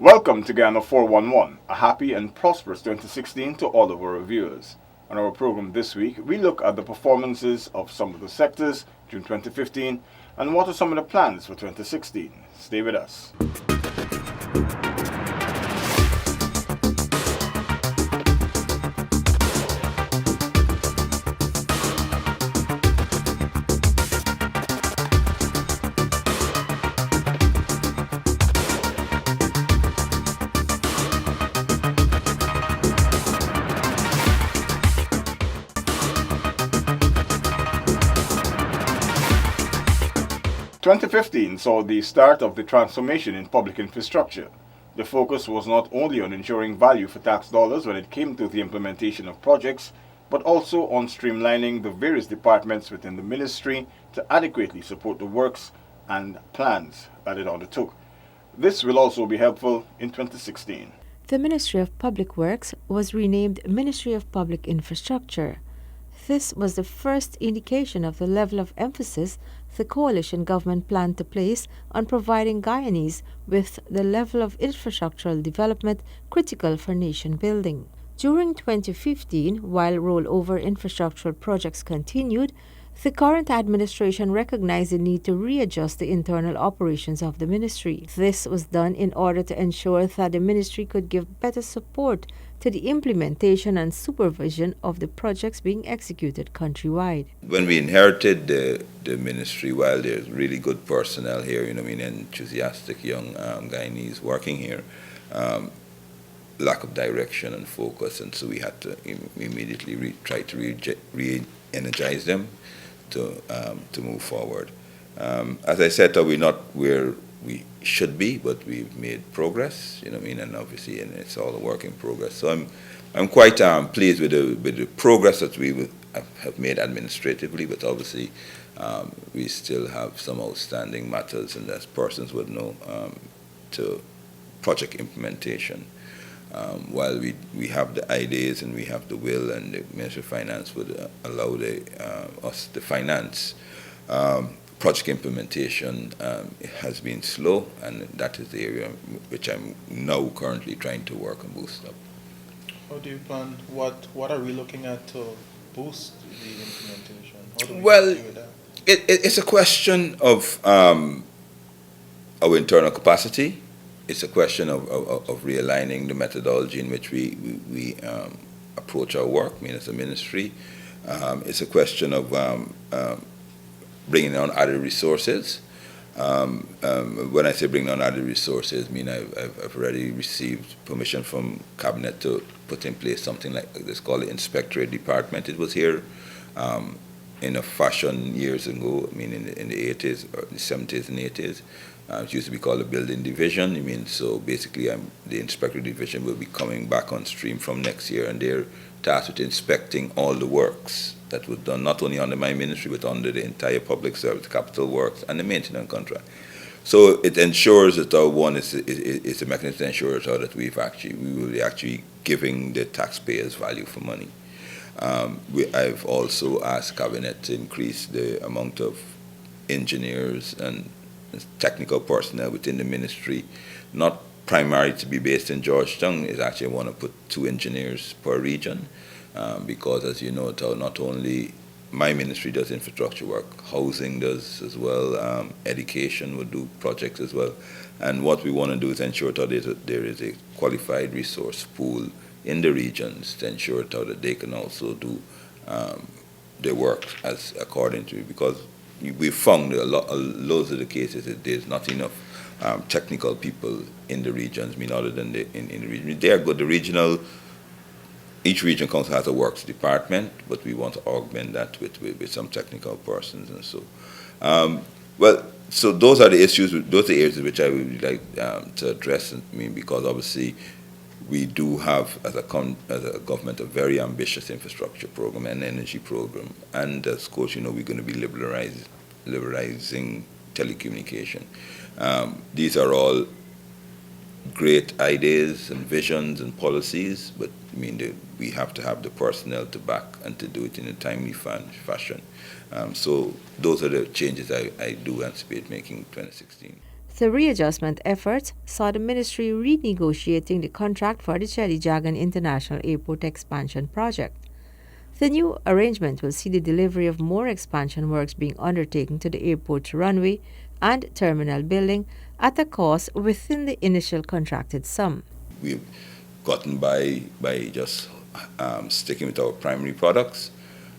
Welcome to Guyana 411, a happy and prosperous 2016 to all of our viewers. On our program this week, we look at the performances of some of the sectors during 2015 and what are some of the plans for 2016. Stay with us. 2015 saw the start of the transformation in public infrastructure. The focus was not only on ensuring value for tax dollars when it came to the implementation of projects, but also on streamlining the various departments within the ministry to adequately support the works and plans that it undertook. This will also be helpful in 2016. The Ministry of Public Works was renamed Ministry of Public Infrastructure. This was the first indication of the level of emphasis the coalition government planned to place on providing Guyanese with the level of infrastructural development critical for nation building. During 2015, while rollover infrastructural projects continued, the current administration recognized the need to readjust the internal operations of the ministry. This was done in order to ensure that the ministry could give better support to the implementation and supervision of the projects being executed countrywide. When we inherited the ministry, while there's really good personnel here, enthusiastic young Guyanese working here, lack of direction and focus, and so we had to immediately try to re-energize them to move forward. As I said, we're not where we should be, but we've made progress. And obviously, and it's all a work in progress. So I'm quite pleased with the progress that we have made administratively, but obviously we still have some outstanding matters, and as persons would know, to project implementation. While we have the ideas and we have the will, and the Ministry of Finance would allow us to finance, project implementation has been slow, and that is the area which I'm now currently trying to work and boost up. How do you plan? What are we looking at to boost the implementation? How do we deal with that? It's a question of our internal capacity. It's a question of realigning the methodology in which we approach our work, as a ministry. It's a question of bringing on added resources. When I say bringing on added resources, I've already received permission from Cabinet to put in place something like this called the Inspectorate Department. It was here in a fashion years ago, in the 80s, or the 70s and 80s. It used to be called the Building Division. So basically the Inspectorate Division will be coming back on stream from next year, and they're tasked with inspecting all the works that was done, not only under my ministry, but under the entire public service, capital works, and the maintenance contract. So it ensures that it's a mechanism to ensure that we will be actually giving the taxpayers value for money. I've also asked Cabinet to increase the amount of engineers and technical personnel within the ministry, not primarily to be based in Georgetown. Is actually I want to put 2 engineers per region, because as you know, not only my ministry does infrastructure work, housing does as well, education would do projects as well, and what we want to do is ensure that there is a qualified resource pool in the regions to ensure that they can also do their work as according to, because we found loads of the cases that there's not enough technical people in the regions. Other than in the region, they are good. Each region council has a works department, but we want to augment that with some technical persons, and so. So those are the issues. Those are the areas which I would like to address. Because obviously we do have, as a government, a very ambitious infrastructure program and energy program. And of course, we're going to be liberalizing telecommunication. These are all great ideas and visions and policies, but we have to have the personnel to back and to do it in a timely fashion. So those are the changes I do anticipate making in 2016. The readjustment efforts saw the ministry renegotiating the contract for the Chedijagan International Airport expansion project. The new arrangement will see the delivery of more expansion works being undertaken to the airport's runway and terminal building at a cost within the initial contracted sum. We've gotten by just sticking with our primary products,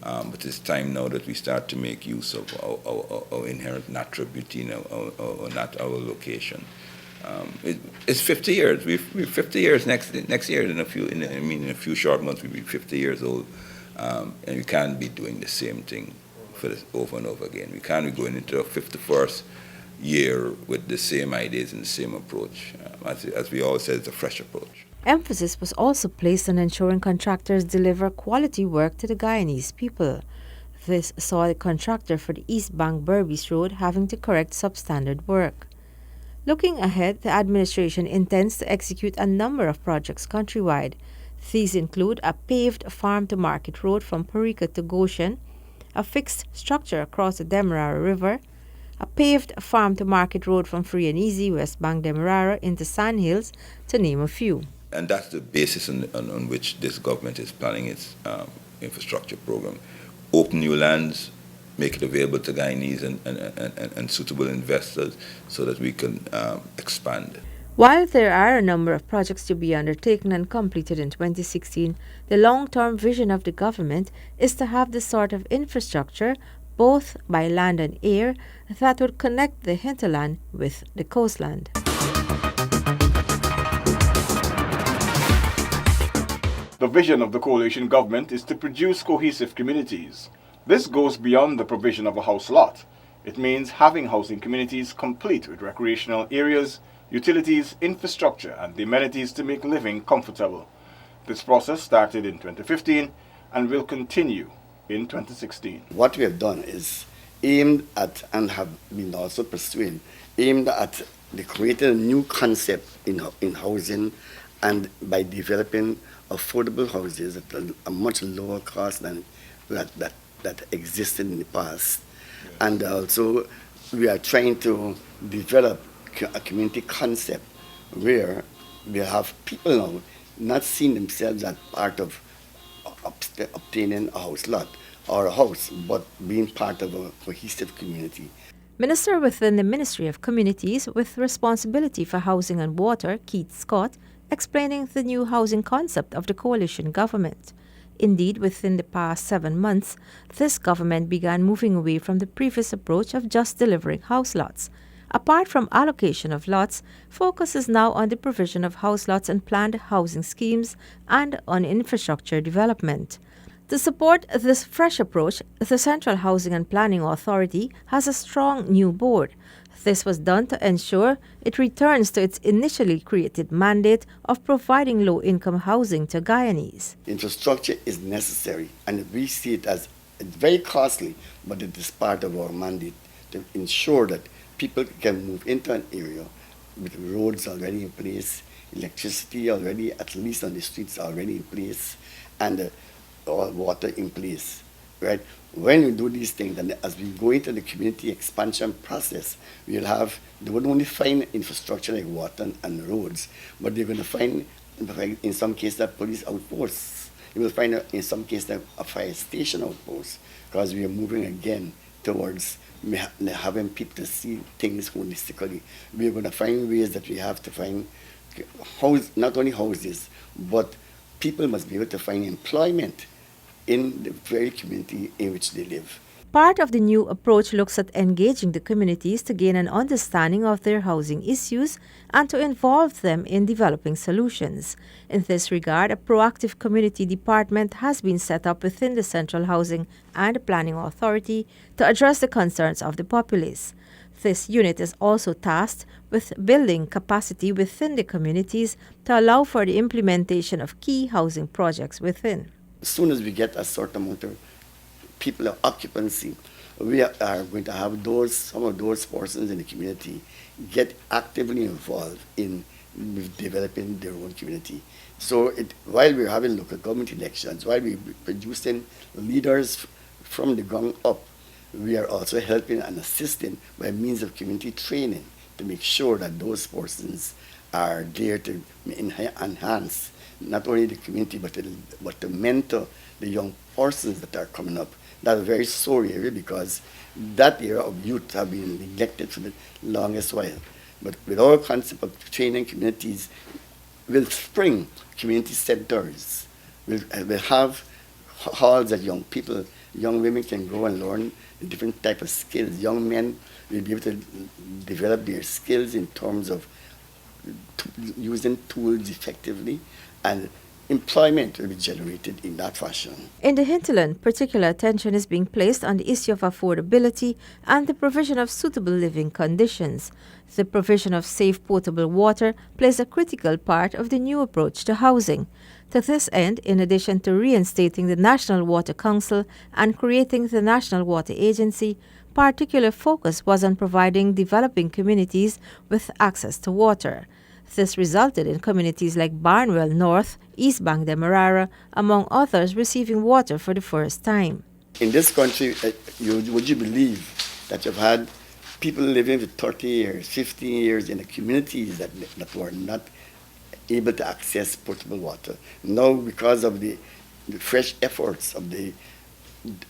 but it's time now that we start to make use of our inherent natural beauty and our location. It's 50 years. We're 50 years next year. In a few short months, we'll be 50 years old. And we can't be doing the same thing for this over and over again. We can't be going into a 51st year with the same ideas and the same approach. As we always said, it's a fresh approach. Emphasis was also placed on ensuring contractors deliver quality work to the Guyanese people. This saw the contractor for the East Bank Berbice Road having to correct substandard work. Looking ahead, the administration intends to execute a number of projects countrywide. These include a paved farm-to-market road from Parika to Goshen, a fixed structure across the Demerara River, a paved farm-to-market road from Free and Easy, West Bank Demerara into Sand Hills, to name a few. And that's the basis on which this government is planning its infrastructure program. Open new lands, make it available to Guyanese and suitable investors so that we can expand. While there are a number of projects to be undertaken and completed in 2016, the long-term vision of the government is to have the sort of infrastructure, both by land and air, that would connect the hinterland with the coastland. The vision of the coalition government is to produce cohesive communities. This goes beyond the provision of a house lot. It means having housing communities complete with recreational areas, utilities, infrastructure, and the amenities to make living comfortable. This process started in 2015 and will continue in 2016. What we have done is aimed at, and have been also pursuing, aimed at creating a new concept in housing, and by developing affordable houses at a much lower cost than that existed in the past. Yes. And also we are trying to develop a community concept where we have people now not seeing themselves as part of obtaining a house lot or a house, but being part of a cohesive community. Minister within the Ministry of Communities with responsibility for housing and water, Keith Scott, explaining the new housing concept of the coalition government. Indeed, within the past 7 months, this government began moving away from the previous approach of just delivering house lots. Apart from allocation of lots, focus is now on the provision of house lots and planned housing schemes and on infrastructure development. To support this fresh approach, the Central Housing and Planning Authority has a strong new board. This was done to ensure it returns to its initially created mandate of providing low-income housing to Guyanese. Infrastructure is necessary, and we see it as very costly, but it is part of our mandate to ensure that people can move into an area with roads already in place, electricity already, at least on the streets, already in place, and water in place, right? When we do these things, and as we go into the community expansion process, they won't only find infrastructure like water and roads, but they're going to find, in some cases, police outposts. You will find, in some cases, a fire station outpost, because we are moving again towards having people to see things holistically. We're going to find ways that we have to find not only houses, but people must be able to find employment in the very community in which they live. Part of the new approach looks at engaging the communities to gain an understanding of their housing issues and to involve them in developing solutions. In this regard, a proactive community department has been set up within the Central Housing and Planning Authority to address the concerns of the populace. This unit is also tasked with building capacity within the communities to allow for the implementation of key housing projects within. As soon as we get a certain amount of people of occupancy, we are going to have some of those persons in the community get actively involved in developing their own community. So while we're having local government elections, while we're producing leaders from the ground up, we are also helping and assisting by means of community training to make sure that those persons are there to enhance not only the community but to mentor the young persons that are coming up. That's a very sore area because that area of youth have been neglected for the longest while. But with our concept of training communities, will spring community centers. We'll have halls that young people, young women can go and learn different type of skills. Young men will be able to develop their skills in terms of using tools effectively, and employment will be generated in that fashion. In the hinterland, particular attention is being placed on the issue of affordability and the provision of suitable living conditions. The provision of safe potable water plays a critical part of the new approach to housing. To this end, in addition to reinstating the National Water Council and creating the National Water Agency, particular focus was on providing developing communities with access to water. This resulted in communities like Barnwell North, East Bank Demerara, among others, receiving water for the first time. In this country, would you believe that you've had people living for 30 years, 15 years in the communities that were not able to access potable water? Now, because of the fresh efforts of the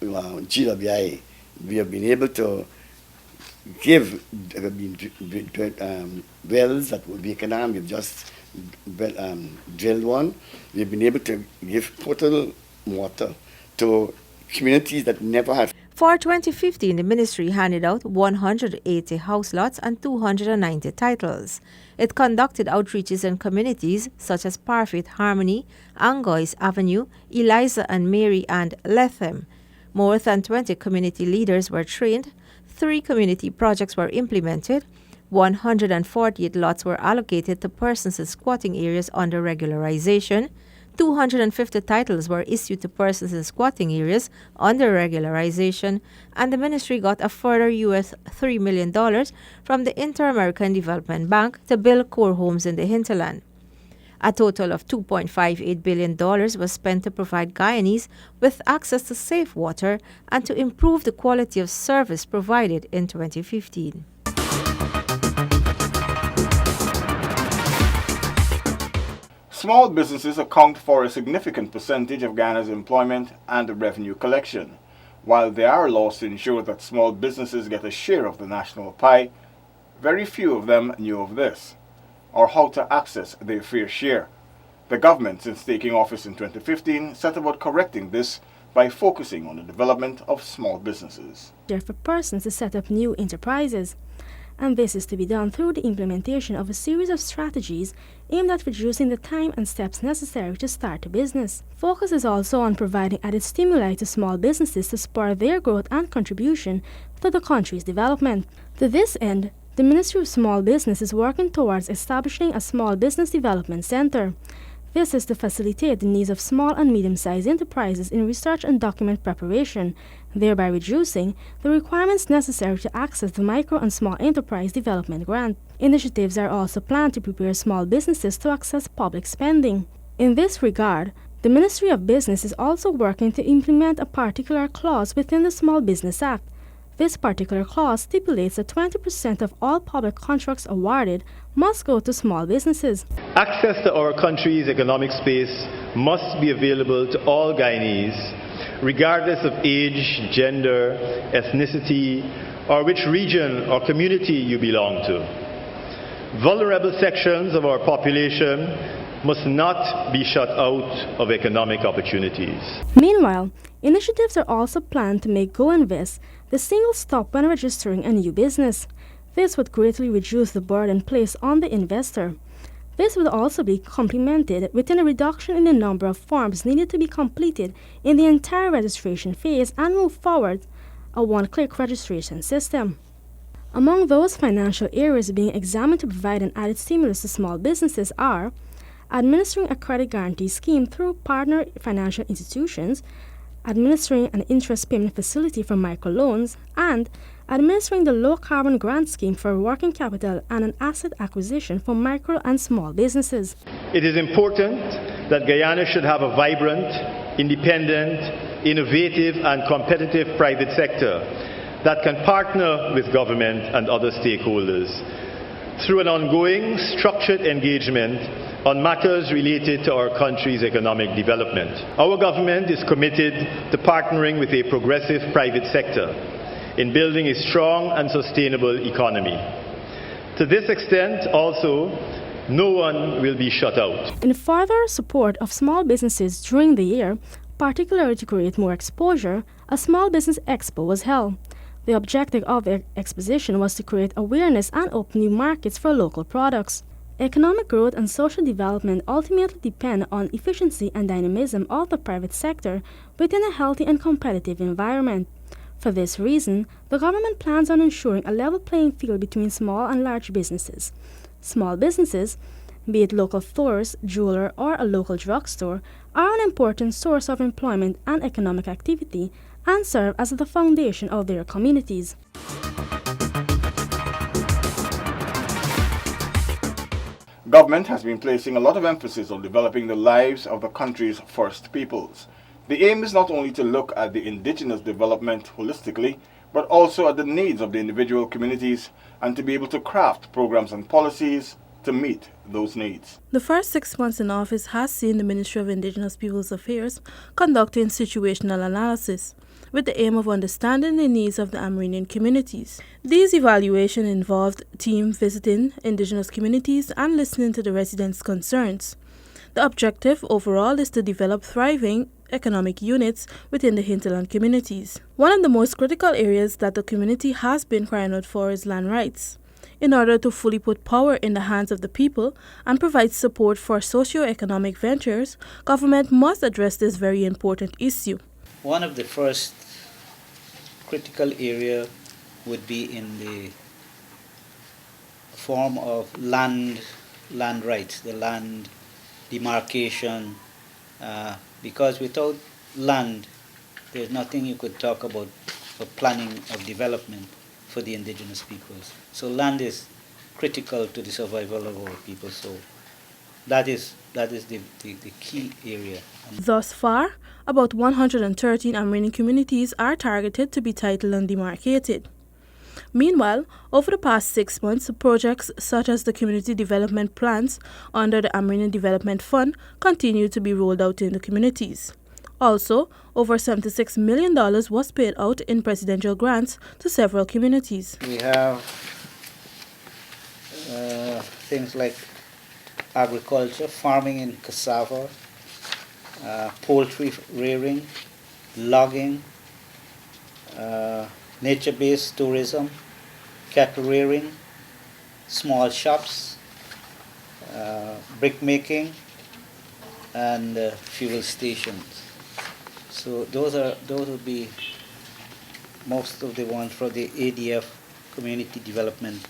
GWI, we have been able to give wells that will be economic. We've just drilled one. We've been able to give potable water to communities that never had. For 2015, the ministry handed out 180 house lots and 290 titles. It conducted outreaches in communities such as Parfit Harmony, Angois Avenue, Eliza and Mary, and Lethem. More than 20 community leaders were trained, 3 community projects were implemented, 148 lots were allocated to persons in squatting areas under regularization, 250 titles were issued to persons in squatting areas under regularization, and the ministry got a further $3 million from the Inter-American Development Bank to build core homes in the hinterland. A total of $2.58 billion was spent to provide Guyanese with access to safe water and to improve the quality of service provided in 2015. Small businesses account for a significant percentage of Guyana's employment and revenue collection. While there are laws to ensure that small businesses get a share of the national pie, very few of them knew of this, or how to access their fair share. The government, since taking office in 2015, set about correcting this by focusing on the development of small businesses. For persons to set up new enterprises, and this is to be done through the implementation of a series of strategies aimed at reducing the time and steps necessary to start a business. Focus is also on providing added stimuli to small businesses to spur their growth and contribution to the country's development. To this end, the Ministry of Small Business is working towards establishing a Small Business Development Center. This is to facilitate the needs of small and medium-sized enterprises in research and document preparation, thereby reducing the requirements necessary to access the Micro and Small Enterprise Development Grant. Initiatives are also planned to prepare small businesses to access public spending. In this regard, the Ministry of Business is also working to implement a particular clause within the Small Business Act. This particular clause stipulates that 20% of all public contracts awarded must go to small businesses. Access to our country's economic space must be available to all Guyanese, regardless of age, gender, ethnicity, or which region or community you belong to. Vulnerable sections of our population must not be shut out of economic opportunities. Meanwhile, initiatives are also planned to make Go Invest the single stop when registering a new business. This would greatly reduce the burden placed on the investor. This would also be complemented within a reduction in the number of forms needed to be completed in the entire registration phase and move forward a one-click registration system. Among those financial areas being examined to provide an added stimulus to small businesses are administering a credit guarantee scheme through partner financial institutions, administering an interest payment facility for microloans, and administering the low-carbon grant scheme for working capital and an asset acquisition for micro and small businesses. It is important that Guyana should have a vibrant, independent, innovative, and competitive private sector that can partner with government and other stakeholders through an ongoing structured engagement on matters related to our country's economic development. Our government is committed to partnering with a progressive private sector in building a strong and sustainable economy. To this extent, also, no one will be shut out. In further support of small businesses during the year, particularly to create more exposure, a small business expo was held. The objective of the exposition was to create awareness and open new markets for local products. Economic growth and social development ultimately depend on efficiency and dynamism of the private sector within a healthy and competitive environment. For this reason, the government plans on ensuring a level playing field between small and large businesses. Small businesses, be it local stores, jeweler, or a local drugstore, are an important source of employment and economic activity and serve as the foundation of their communities. Government has been placing a lot of emphasis on developing the lives of the country's first peoples. The aim is not only to look at the indigenous development holistically, but also at the needs of the individual communities and to be able to craft programs and policies to meet those needs. The first 6 months in office has seen the Ministry of Indigenous Peoples Affairs conducting situational analysis with the aim of understanding the needs of the Amerindian communities. These evaluations involved team visiting Indigenous communities and listening to the residents' concerns. The objective overall is to develop thriving economic units within the hinterland communities. One of the most critical areas that the community has been crying out for is land rights. In order to fully put power in the hands of the people and provide support for socio-economic ventures, government must address this very important issue. One of the first critical area would be in the form of land rights, the land demarcation, because without land, there's nothing you could talk about for planning of development for the indigenous peoples. So land is critical to the survival of our people. So that is the key area. Thus far, about 113 Amerindian communities are targeted to be titled and demarcated. Meanwhile, over the past 6 months, projects such as the community development plans under the Amerindian Development Fund continue to be rolled out in the communities. Also, over $76 million was paid out in presidential grants to several communities. We have things like agriculture, farming in cassava, poultry rearing, logging, nature-based tourism, cattle rearing, small shops, brick making, and fuel stations. So those would be most of the ones for the ADF community development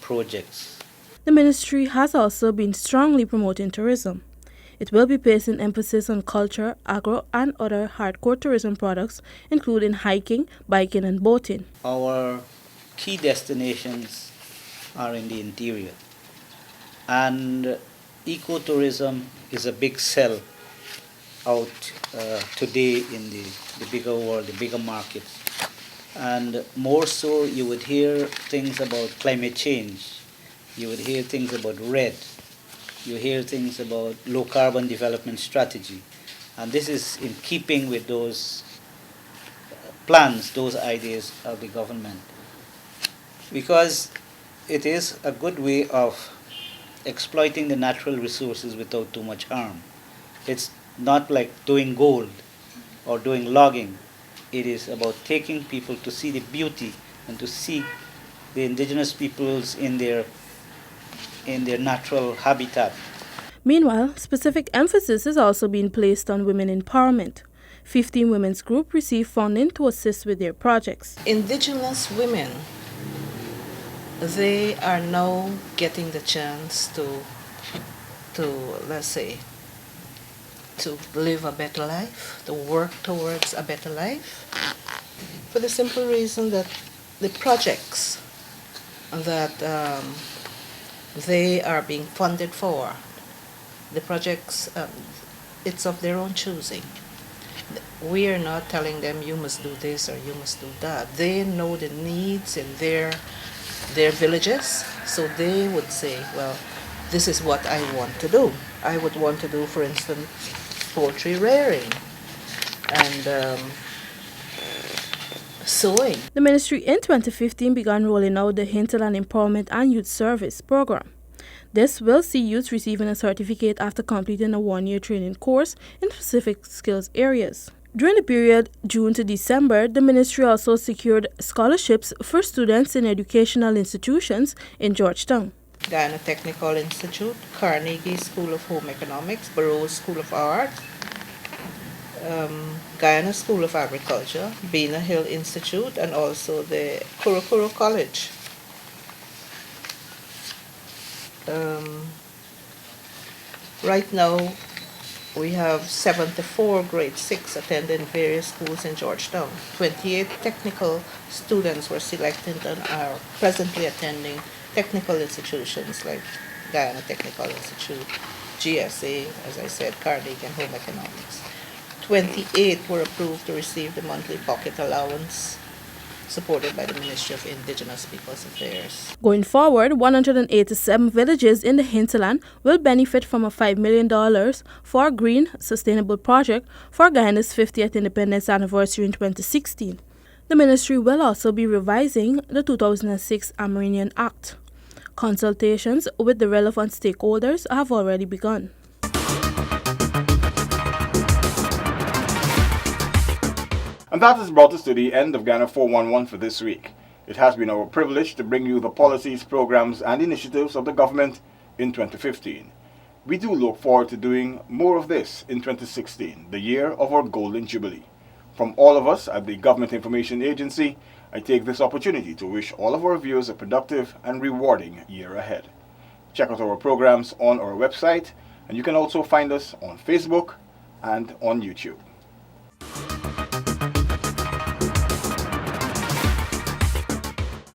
projects. The ministry has also been strongly promoting tourism. It will be placing emphasis on culture, agro, and other hardcore tourism products, including hiking, biking, and boating. Our key destinations are in the interior, and ecotourism is a big sell out today in the bigger world, the bigger markets. And more so, you would hear things about climate change. You would hear things about RED. You hear things about low carbon development strategy. And this is in keeping with those plans, those ideas of the government. Because it is a good way of exploiting the natural resources without too much harm. It's not like doing gold or doing logging. It is about taking people to see the beauty and to see the indigenous peoples in their natural habitat. Meanwhile, specific emphasis is also being placed on women empowerment. 15 women's groups receive funding to assist with their projects. Indigenous women, they are now getting the chance to let's say, to live a better life, to work towards a better life, for the simple reason that the projects that they are being funded for, the projects, it's of their own choosing. We are not telling them you must do this or you must do that. They know the needs in their villages, So they would say, well, this is what I want to do. I would want to do, for instance, poultry rearing and sewing. The ministry in 2015 began rolling out the Hinterland Empowerment and Youth Service program. This will see youths receiving a certificate after completing a one-year training course in specific skills areas. During the period June to December, the ministry also secured scholarships for students in educational institutions in Georgetown. Guyana Technical Institute, Carnegie School of Home Economics, Burroughs School of Art, Guyana School of Agriculture, Bena Hill Institute, and also the Kurokuro College. Right now, we have 74 grade 6 attending various schools in Georgetown. 28 technical students were selected and are presently attending technical institutions like Guyana Technical Institute, GSA, as I said, Carnegie and Home Economics. 28 were approved to receive the monthly pocket allowance supported by the Ministry of Indigenous Peoples Affairs. Going forward, 187 villages in the hinterland will benefit from a $5 million for green sustainable project for Guyana's 50th independence anniversary in 2016. The ministry will also be revising the 2006 Amerindian Act. Consultations with the relevant stakeholders have already begun. And that has brought us to the end of Guyana 411 for this week. It has been our privilege to bring you the policies, programs, and initiatives of the government in 2015. We do look forward to doing more of this in 2016, the year of our Golden Jubilee. From all of us at the Government Information Agency, I take this opportunity to wish all of our viewers a productive and rewarding year ahead. Check out our programs on our website, and you can also find us on Facebook and on YouTube.